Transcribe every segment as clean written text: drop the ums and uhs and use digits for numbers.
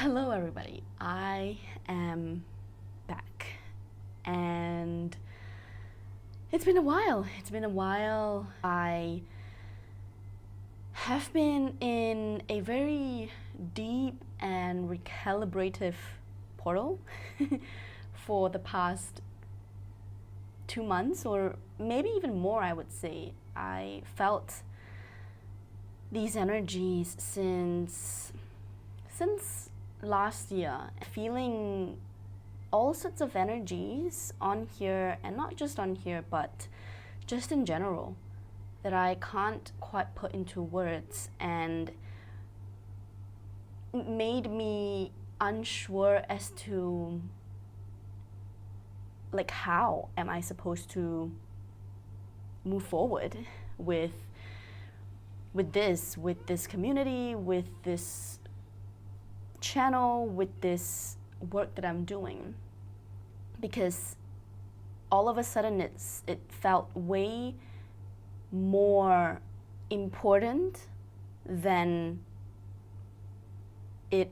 Hello everybody, I am back and it's been a while. I have been in a very deep and recalibrative portal for the past 2 months, or maybe even more, I would say. I felt these energies since last year, feeling all sorts of energies on here, and not just on here, but just in general, that I can't quite put into words, and made me unsure as to like how am I supposed to move forward with this community, with this channel, with this work that I'm doing, because all of a sudden it felt way more important than it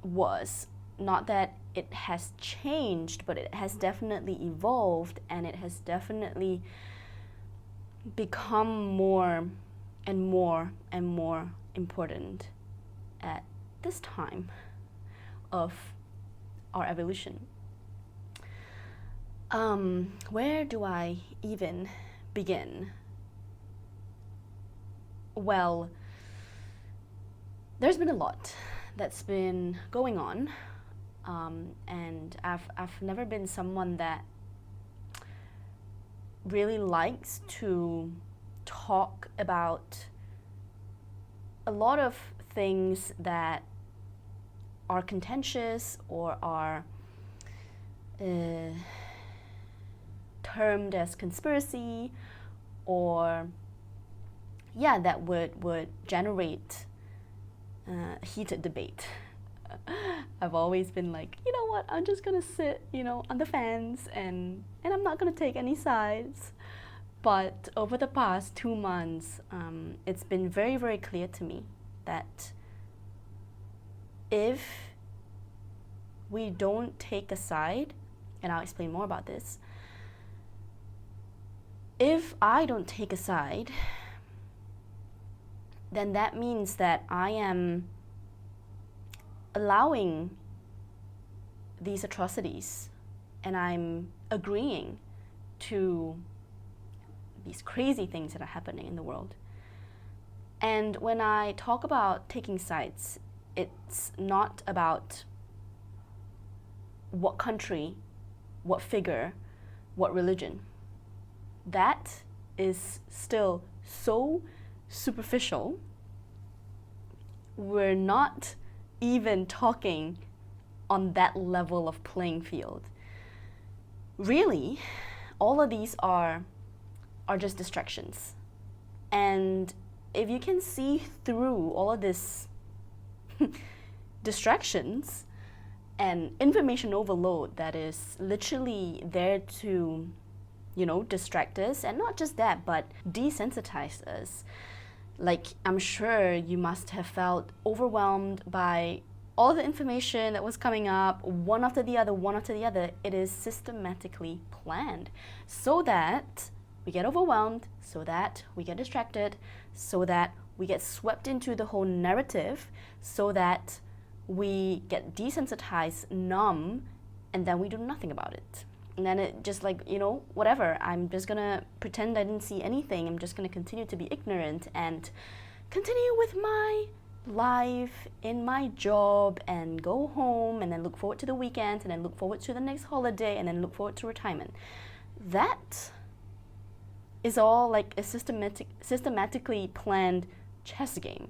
was. Not that it has changed, but it has definitely evolved, and it has definitely become more and more and more important at this time of our evolution. Where do I even begin? Well, there's been a lot that's been going on, and I've never been someone that really likes to talk about a lot of things that are contentious or are termed as conspiracy, or that would generate heated debate. I've always been like, you know what, I'm just gonna sit, on the fence, and I'm not gonna take any sides. But over the past 2 months, it's been very, very clear to me that if we don't take a side, and I'll explain more about this, if I don't take a side, then that means that I am allowing these atrocities, and I'm agreeing to these crazy things that are happening in the world. And when I talk about taking sides, it's not about what country, what figure, what religion. That is still so superficial. We're not even talking on that level of playing field. Really, all of these are just distractions. And if you can see through all of this distractions and information overload that is literally there to, distract us, and not just that, but desensitize us. Like, I'm sure you must have felt overwhelmed by all the information that was coming up, one after the other. It is systematically planned so that we get overwhelmed, so that we get distracted, so that we get swept into the whole narrative, so that we get desensitized, numb, and then we do nothing about it. And then it just like, whatever, I'm just gonna pretend I didn't see anything. I'm just gonna continue to be ignorant and continue with my life in my job, and go home, and then look forward to the weekend, and then look forward to the next holiday, and then look forward to retirement. That is all like a systematically planned chess game.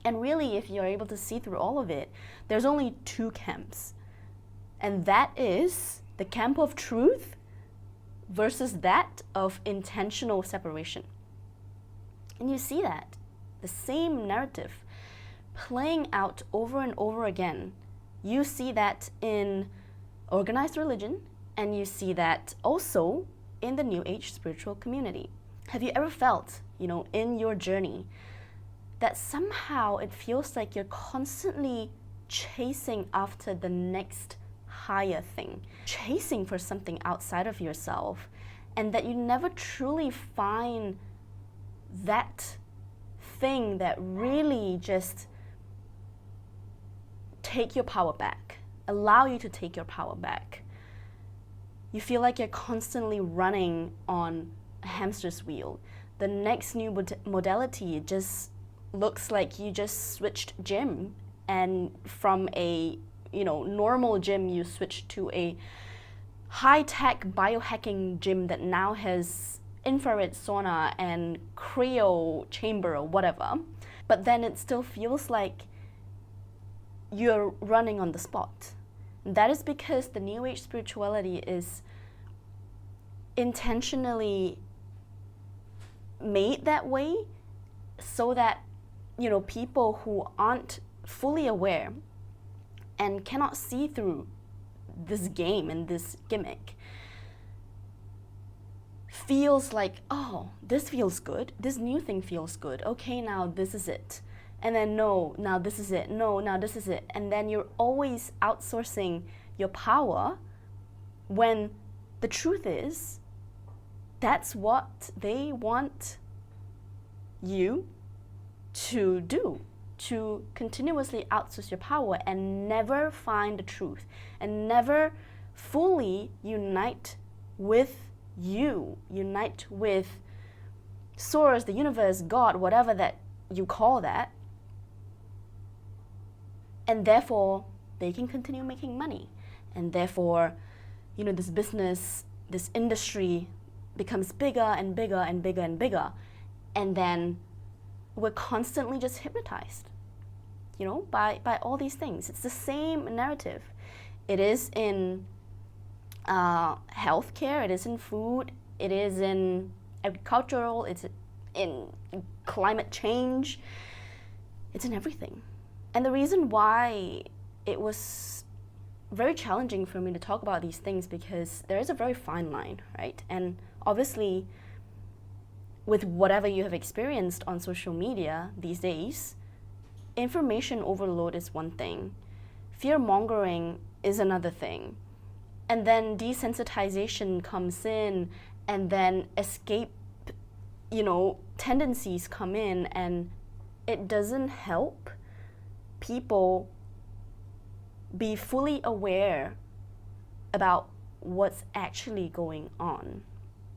And really, if you're able to see through all of it, there's only 2 camps. And that is the camp of truth versus that of intentional separation. And you see that, the same narrative playing out over and over again. You see that in organized religion, and you see that also in the New Age spiritual community. Have you ever felt, in your journey, that somehow it feels like you're constantly chasing after the next higher thing, chasing for something outside of yourself, and that you never truly find that thing that really just take your power back, allow you to take your power back. You feel like you're constantly running on a hamster's wheel. The next new modality just looks like you just switched gym, and from a normal gym you switched to a high-tech biohacking gym that now has infrared sauna and cryo chamber or whatever. But then it still feels like you're running on the spot. That is because the New Age spirituality is intentionally made that way so that people who aren't fully aware and cannot see through this game and this gimmick feels like, oh, this feels good, this new thing feels good, okay, now this is it. And then no, now this is it, no, now this is it. And then you're always outsourcing your power when the truth is that's what they want you to do, to continuously outsource your power and never find the truth and never fully unite with you, unite with source, the universe, God, whatever that you call that. And therefore, they can continue making money. And therefore, this business, this industry becomes bigger and bigger and bigger and bigger. And then we're constantly just hypnotized, by all these things. It's the same narrative. It is in healthcare, it is in food, it is in agricultural, it's in climate change, it's in everything. And the reason why it was very challenging for me to talk about these things, because there is a very fine line, right? And obviously, with whatever you have experienced on social media these days, information overload is one thing, fear-mongering is another thing, and then desensitization comes in, and then escape, tendencies come in, and it doesn't help people be fully aware about what's actually going on.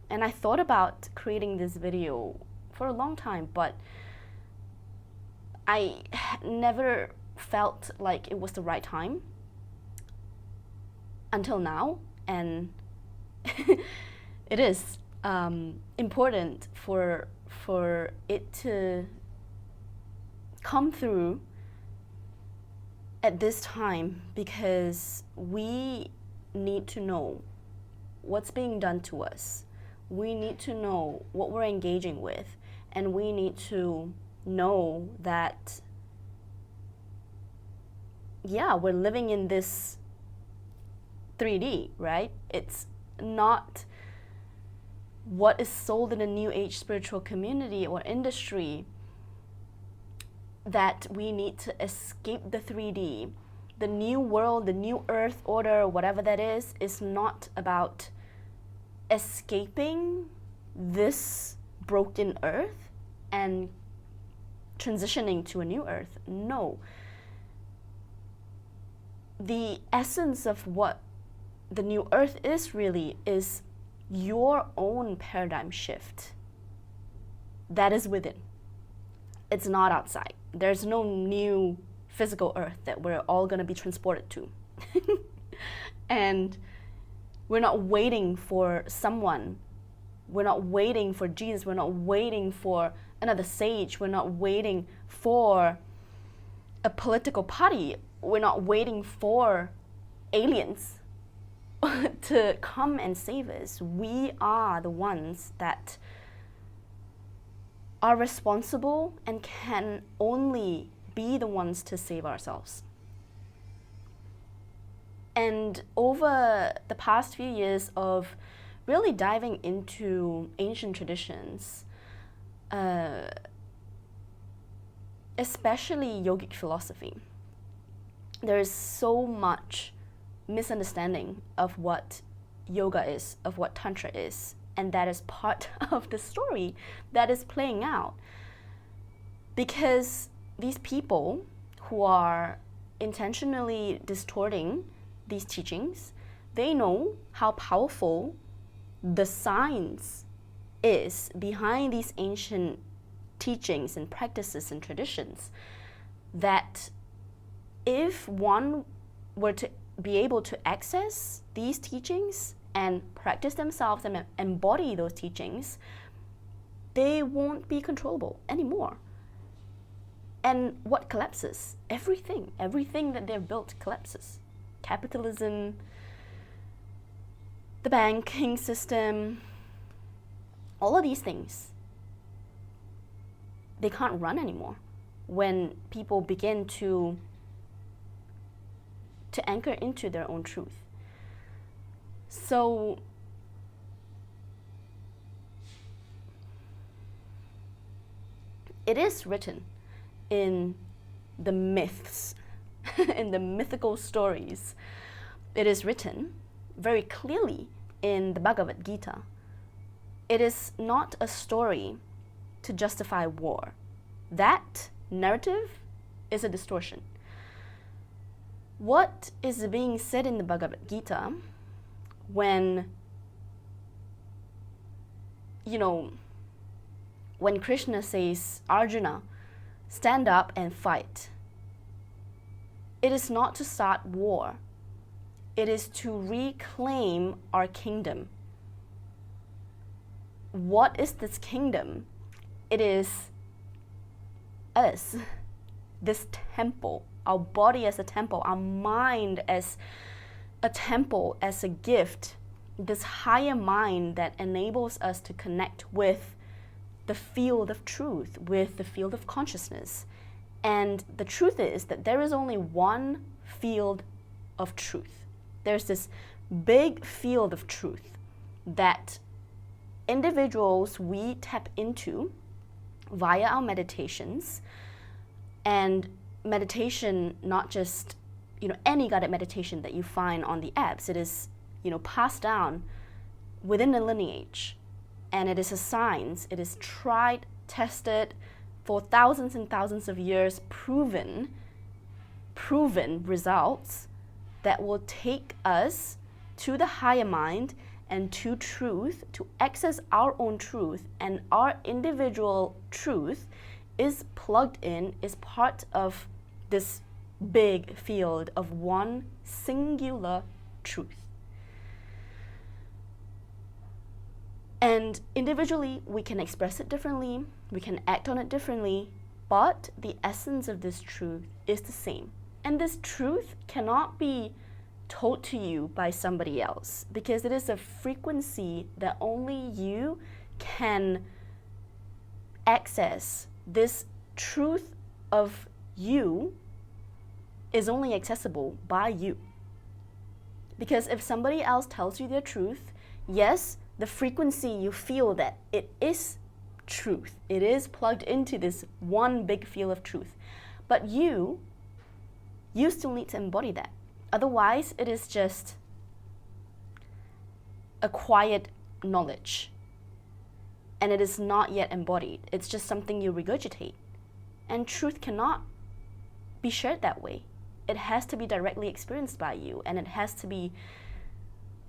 And I thought about creating this video for a long time, but I never felt like it was the right time until now. And it is important for it to come through at this time, because we need to know what's being done to us. We need to know what we're engaging with, and we need to know that, we're living in this 3D, right? It's not what is sold in the New Age spiritual community or industry that we need to escape the 3D. The new world, the new earth order, whatever that is not about escaping this broken earth and transitioning to a new earth. No. The essence of what the new earth is really is your own paradigm shift that is within. It's not outside. There's no new physical earth that we're all going to be transported to. And we're not waiting for someone. We're not waiting for Jesus. We're not waiting for another sage. We're not waiting for a political party. We're not waiting for aliens to come and save us. We are the ones that are responsible and can only be the ones to save ourselves. And over the past few years of really diving into ancient traditions, especially yogic philosophy, there is so much misunderstanding of what yoga is, of what Tantra is, and that is part of the story that is playing out. Because these people who are intentionally distorting these teachings, they know how powerful the science is behind these ancient teachings and practices and traditions, that if one were to be able to access these teachings and practice themselves and embody those teachings, they won't be controllable anymore. And what collapses? Everything that they've built collapses. Capitalism, the banking system, all of these things, they can't run anymore when people begin to anchor into their own truth. So it is written in the myths, in the mythical stories. It is written very clearly in the Bhagavad Gita. It is not a story to justify war. That narrative is a distortion. What is being said in the Bhagavad Gita when Krishna says, Arjuna, stand up and fight, it is not to start war. It is to reclaim our kingdom. What is this kingdom? It is us, this temple, our body as a temple, our mind as a temple, as a gift, this higher mind that enables us to connect with the field of truth, with the field of consciousness. And the truth is that there is only one field of truth. There's this big field of truth that individuals, we tap into via our meditations. And meditation, not just any guided meditation that you find on the apps. It is passed down within a lineage, and it is a science. It is tried, tested for thousands and thousands of years, proven results that will take us to the higher mind and to truth, to access our own truth, and our individual truth is plugged in, is part of this big field of one singular truth. And individually, we can express it differently, we can act on it differently, but the essence of this truth is the same. And this truth cannot be told to you by somebody else, because it is a frequency that only you can access. This truth of you is only accessible by you. Because if somebody else tells you their truth, yes, the frequency, you feel that it is truth. It is plugged into this one big field of truth. But you still need to embody that. Otherwise, it is just a quiet knowledge. And it is not yet embodied. It's just something you regurgitate. And truth cannot be shared that way. It has to be directly experienced by you, and it has to be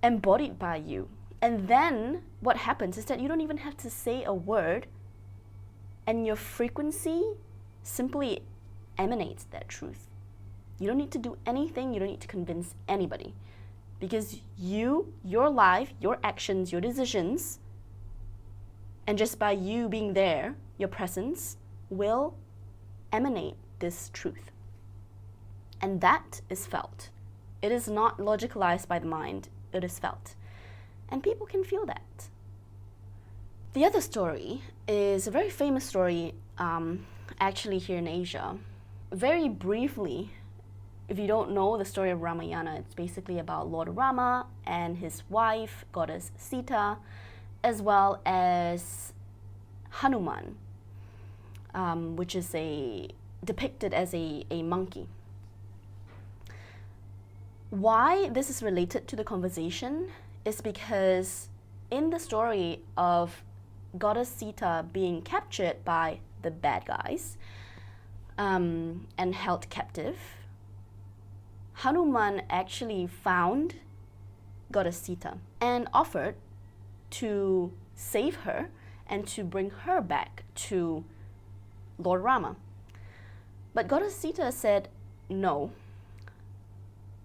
embodied by you. And then what happens is that you don't even have to say a word, and your frequency simply emanates that truth. You don't need to do anything, you don't need to convince anybody. Because you, your life, your actions, your decisions, and just by you being there, your presence will emanate this truth. And that is felt. It is not logicalized by the mind, it is felt. And people can feel that. The other story is a very famous story, actually here in Asia. Very briefly, if you don't know the story of Ramayana, it's basically about Lord Rama and his wife, goddess Sita, as well as Hanuman, which is depicted as a monkey. Why this is related to the conversation is because in the story of Goddess Sita being captured by the bad guys and held captive, Hanuman actually found Goddess Sita and offered to save her and to bring her back to Lord Rama. But Goddess Sita said, no.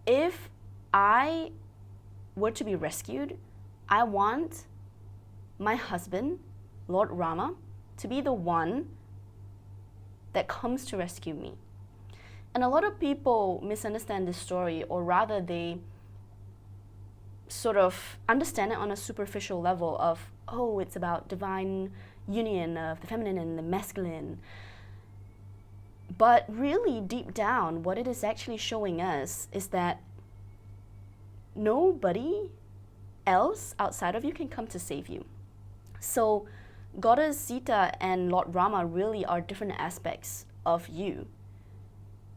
If I were to be rescued, I want my husband, Lord Rama, to be the one that comes to rescue me. And a lot of people misunderstand this story, or rather they sort of understand it on a superficial level of, oh, it's about divine union of the feminine and the masculine. But really deep down, what it is actually showing us is that nobody else outside of you can come to save you. So Goddess Sita and Lord Rama really are different aspects of you.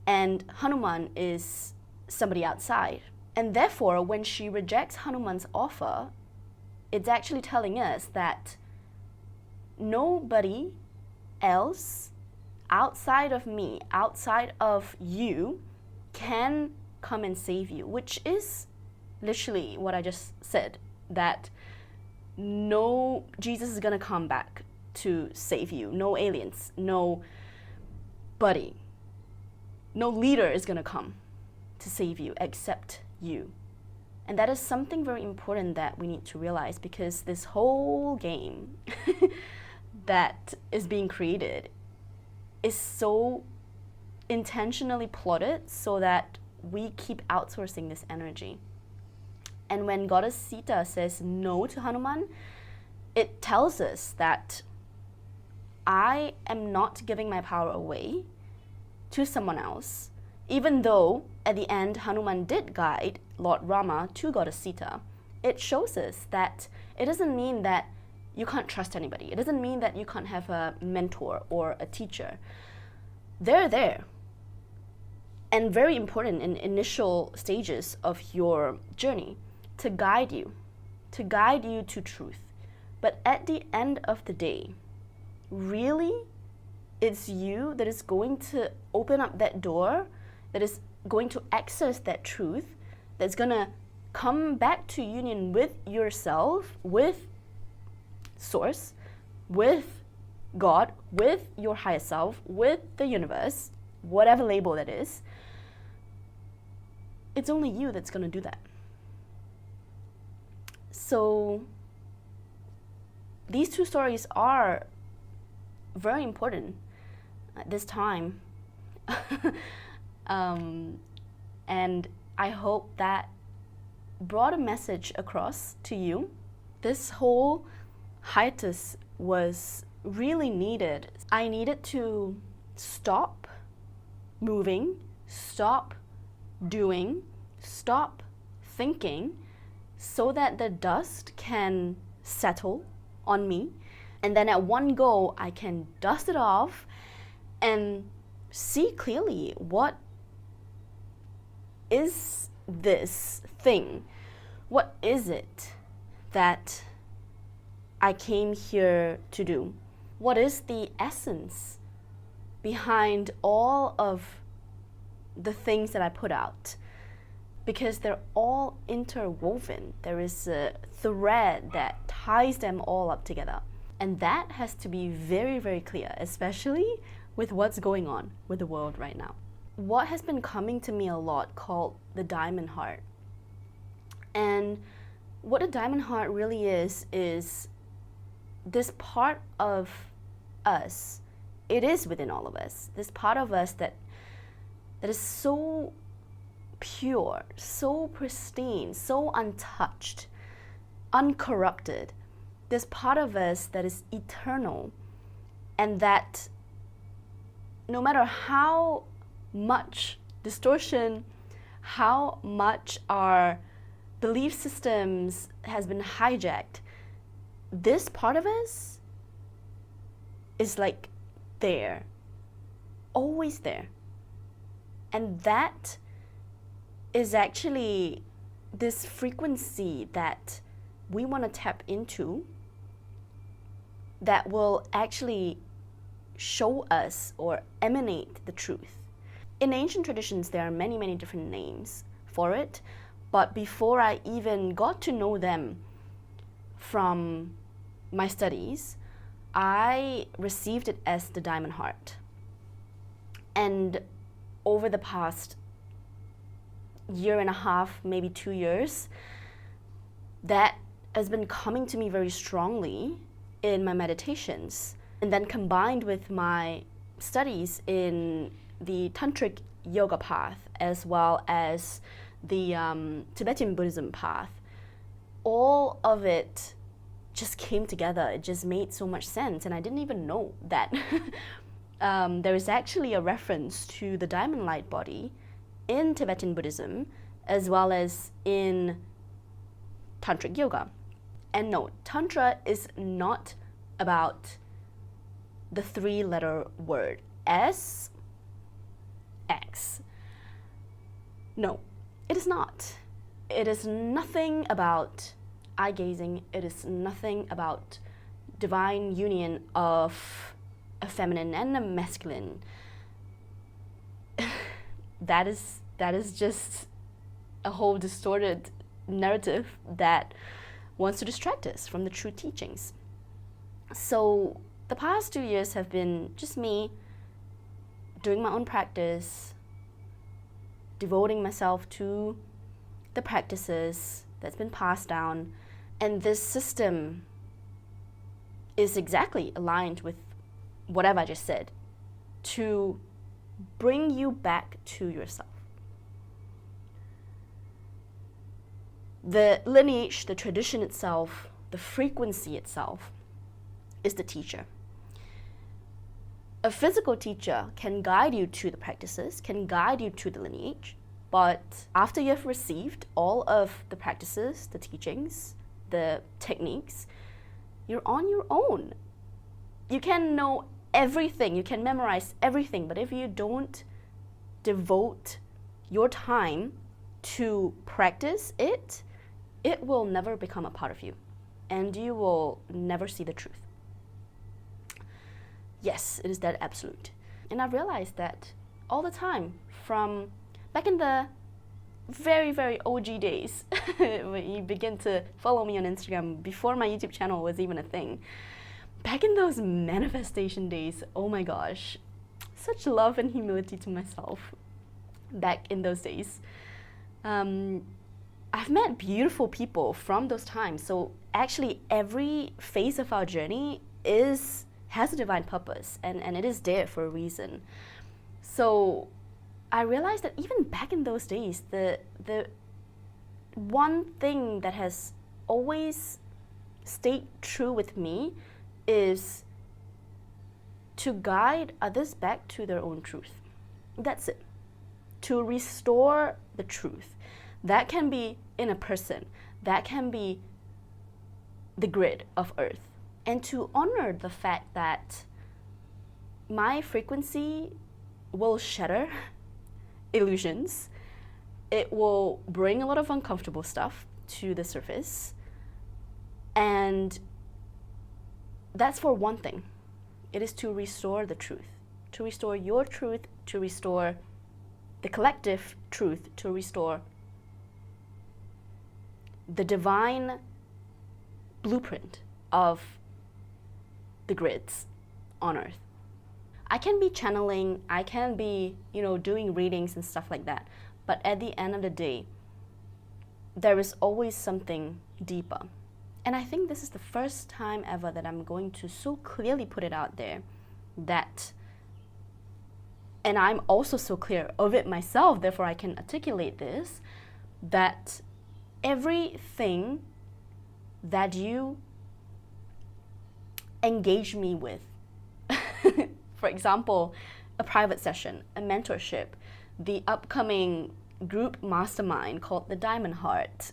And Hanuman is somebody outside. And therefore, when she rejects Hanuman's offer, it's actually telling us that nobody else outside of me, outside of you, can come and save you, which is literally what I just said, that no, Jesus is going to come back to save you. No aliens, no buddy, no leader is going to come to save you except you. And that is something very important that we need to realize, because this whole game that is being created is so intentionally plotted so that we keep outsourcing this energy. And when Goddess Sita says no to Hanuman, it tells us that I am not giving my power away to someone else, even though at the end Hanuman did guide Lord Rama to Goddess Sita. It shows us that it doesn't mean that you can't trust anybody. It doesn't mean that you can't have a mentor or a teacher. They're there. And very important in initial stages of your journey to guide you to truth. But at the end of the day, really, it's you that is going to open up that door, that is going to access that truth, that's going to come back to union with yourself, with Source, with God, with your higher self, with the universe, whatever label that is. It's only you that's going to do that. So these two stories are very important at this time. And I hope that brought a message across to you. This whole hiatus was really needed. I needed to stop moving, stop doing, stop thinking, so that the dust can settle on me. And then at one go, I can dust it off and see clearly, what is this thing? What is it that I came here to do? What is the essence behind all of the things that I put out? Because they're all interwoven. There is a thread that ties them all up together. And that has to be very, very clear, especially with what's going on with the world right now. What has been coming to me a lot called the diamond heart. And what a diamond heart really is this part of us. It is within all of us. This part of us that is so pure, so pristine, so untouched, uncorrupted. This part of us that is eternal, and that no matter how much distortion, how much our belief systems has been hijacked, this part of us is like there, always there. And that is actually this frequency that we want to tap into that will actually show us or emanate the truth. In ancient traditions, there are many, many different names for it, but before I even got to know them from my studies, I received it as the diamond heart. And over the past year and a half, maybe 2 years, that has been coming to me very strongly in my meditations. And then combined with my studies in the tantric yoga path as well as the Tibetan Buddhism path, all of it just came together. It just made so much sense, and I didn't even know that there is actually a reference to the diamond light body in Tibetan Buddhism as well as in tantric yoga. And no, tantra is not about the 3-letter word S, X. No, it is not. It is nothing about eye gazing. It is nothing about divine union of a feminine and a masculine. That is just a whole distorted narrative that wants to distract us from the true teachings. So the past 2 years have been just me doing my own practice, devoting myself to the practices that's been passed down. And this system is exactly aligned with whatever I just said, to bring you back to yourself. The lineage, the tradition itself, the frequency itself is the teacher. A physical teacher can guide you to the practices, can guide you to the lineage, but after you have received all of the practices, the teachings, the techniques, you're on your own. You can know everything, you can memorize everything, but if you don't devote your time to practice it, it will never become a part of you, and you will never see the truth. Yes, it is that absolute. And I've realized that all the time, from back in the very, very OG days, when you begin to follow me on Instagram, before my YouTube channel was even a thing. Back in those manifestation days, oh my gosh, such love and humility to myself back in those days. I've met beautiful people from those times. So actually every phase of our journey has a divine purpose, and it is there for a reason. So I realized that even back in those days, the one thing that has always stayed true with me is to guide others back to their own truth. That's it. To restore the truth. That can be in a person. That can be the grid of Earth. And to honor the fact that my frequency will shatter illusions. It will bring a lot of uncomfortable stuff to the surface. And that's for one thing. It is to restore the truth. To restore your truth, to restore the collective truth, to restore the divine blueprint of the grids on Earth. I can be channeling, I can be, doing readings and stuff like that. But at the end of the day, there is always something deeper. And I think this is the first time ever that I'm going to so clearly put it out there that, and I'm also so clear of it myself, therefore I can articulate this, that everything that you engage me with, for example, a private session, a mentorship, the upcoming group mastermind called the Diamond Heart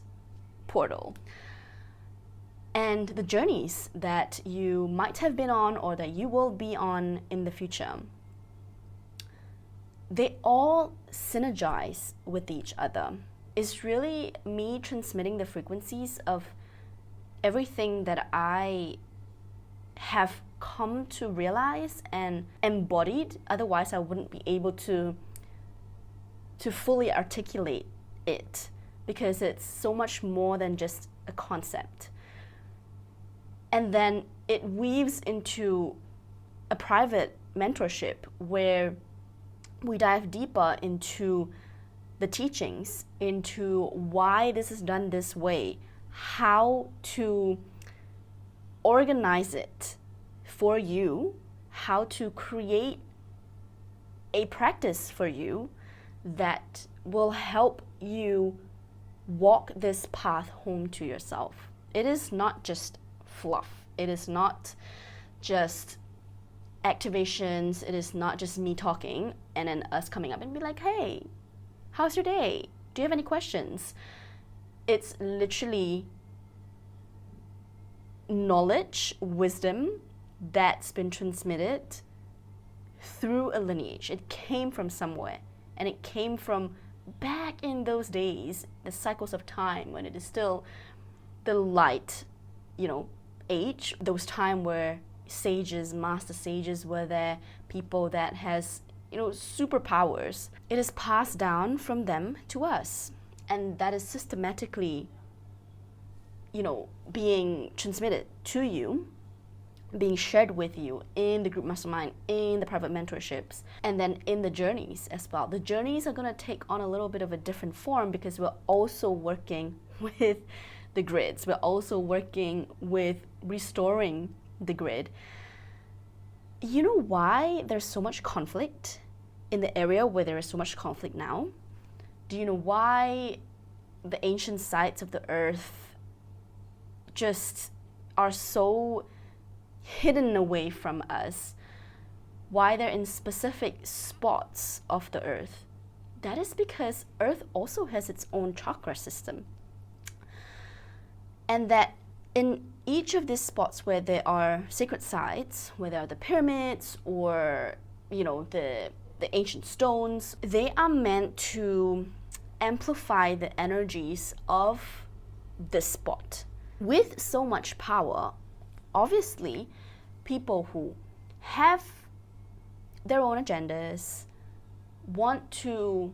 Portal, and the journeys that you might have been on or that you will be on in the future, they all synergize with each other. It's really me transmitting the frequencies of everything that I have come to realize and embodied. Otherwise, I wouldn't be able to fully articulate it, because it's so much more than just a concept. And then it weaves into a private mentorship where we dive deeper into the teachings, into why this is done this way, how to organize it for you, how to create a practice for you that will help you walk this path home to yourself. It is not just fluff. It is not just activations. It is not just me talking and then us coming up and be like, hey, how's your day? Do you have any questions? It's literally knowledge, wisdom that's been transmitted through a lineage. It came from somewhere, and it came from back in those days, the cycles of time when it is still the light, age, those time where sages, master sages were there, people that has, superpowers. It is passed down from them to us, and that is systematically, being transmitted to you, being shared with you in the group mastermind, in the private mentorships, and then in the journeys as well. The journeys are going to take on a little bit of a different form because we're also working with the grids. We're also working with restoring the grid. You know why there's so much conflict in the area where there is so much conflict now? Do you know why the ancient sites of the earth just are so hidden away from us? Why they're in specific spots of the earth? That is because earth also has its own chakra system. And that in each of these spots where there are sacred sites, where there are the pyramids or, the ancient stones, they are meant to amplify the energies of the spot. With so much power, obviously, people who have their own agendas want to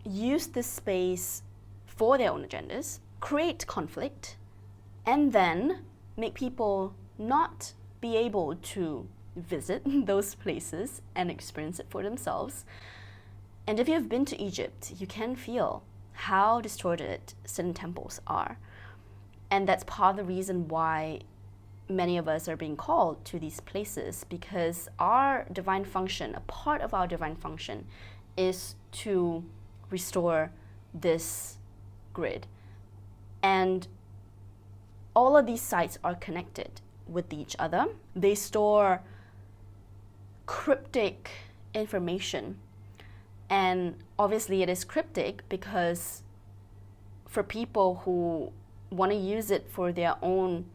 use this space for their own agendas, create conflict, and then make people not be able to visit those places and experience it for themselves. And if you've been to Egypt, you can feel how distorted certain temples are. And that's part of the reason why many of us are being called to these places, because our divine function, a part of our divine function, is to restore this grid. And all of these sites are connected with each other. They store cryptic information. And obviously it is cryptic because for people who want to use it for their own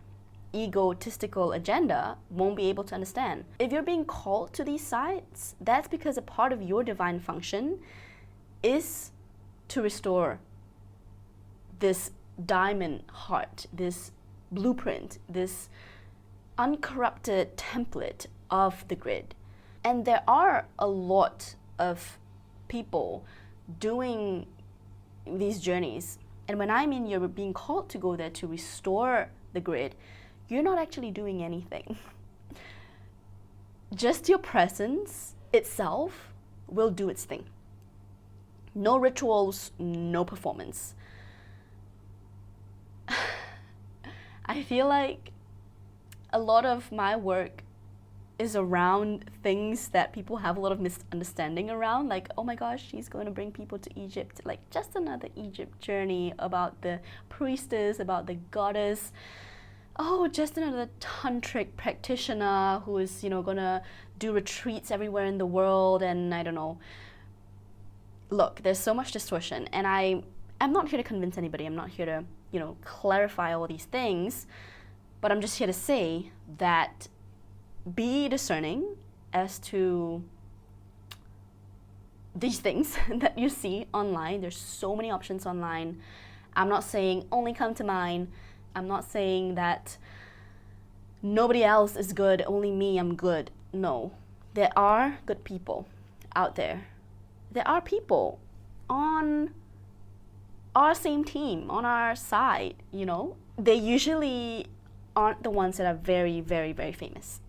egotistical agenda, won't be able to understand. If you're being called to these sites, that's because a part of your divine function is to restore this diamond heart, this blueprint, this uncorrupted template of the grid. And there are a lot of people doing these journeys. And when I mean you're being called to go there to restore the grid, you're not actually doing anything. Just your presence itself will do its thing. No rituals, no performance. I feel like a lot of my work is around things that people have a lot of misunderstanding around, like, oh my gosh, she's going to bring people to Egypt, like just another Egypt journey about the priestess, about the goddess. Oh, just another tantric practitioner who is, going to do retreats everywhere in the world, and I don't know. Look, there's so much distortion, and I'm not here to convince anybody. I'm not here to, clarify all these things, but I'm just here to say that be discerning as to these things that you see online. There's so many options online. I'm not saying only come to mine. I'm not saying that nobody else is good, only me, I'm good. No, there are good people out there. There are people on our same team, on our side, you know. They usually aren't the ones that are very, very, very famous.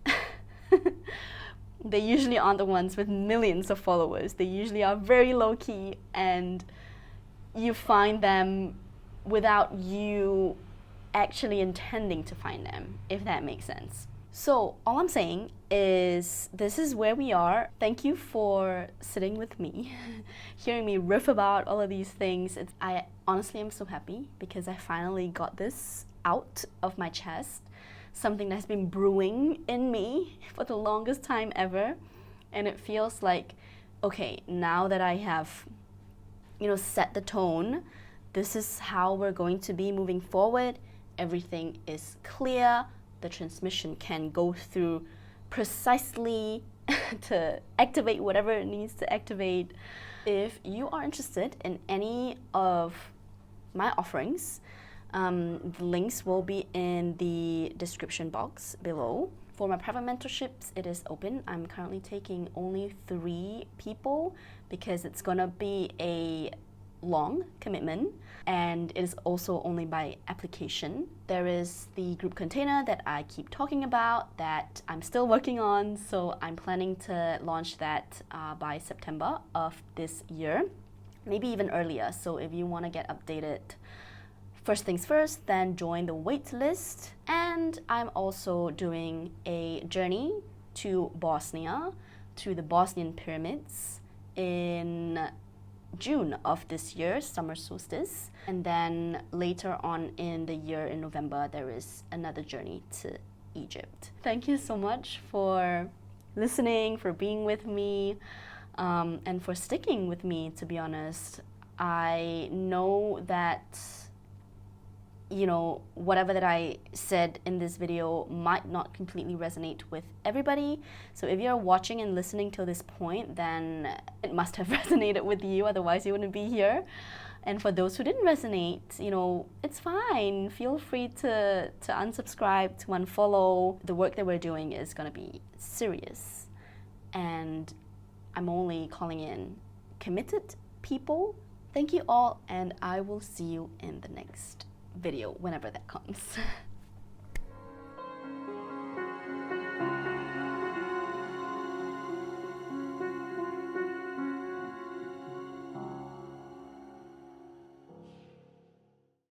They usually aren't the ones with millions of followers. They usually are very low-key, and you find them without you actually intending to find them, if that makes sense. So all I'm saying is this is where we are. Thank you for sitting with me, hearing me riff about all of these things. I honestly am so happy because I finally got this out of my chest, something that's been brewing in me for the longest time ever. And it feels like, okay, now that I have, you know, set the tone, this is how we're going to be moving forward. Everything is clear. The transmission can go through precisely to activate whatever it needs to activate. If you are interested in any of my offerings, the links will be in the description box below. For my private mentorships, it is open. I'm currently taking only 3 people because it's gonna be a long commitment, and it is also only by application. There is the group container that I keep talking about that I'm still working on, so I'm planning to launch that by September of this year, maybe even earlier. So if you want to get updated first things first, then join the waitlist. And I'm also doing a journey to Bosnia, to the Bosnian pyramids in June of this year, Summer Solstice. And then later on in the year, in November, there is another journey to Egypt. Thank you so much for listening, for being with me, and for sticking with me, to be honest. I know that, you know, whatever that I said in this video might not completely resonate with everybody. So if you're watching and listening till this point, then it must have resonated with you, otherwise you wouldn't be here. And for those who didn't resonate, you know, it's fine. Feel free to unsubscribe, to unfollow. The work that we're doing is gonna be serious. And I'm only calling in committed people. Thank you all, and I will see you in the next video, whenever that comes.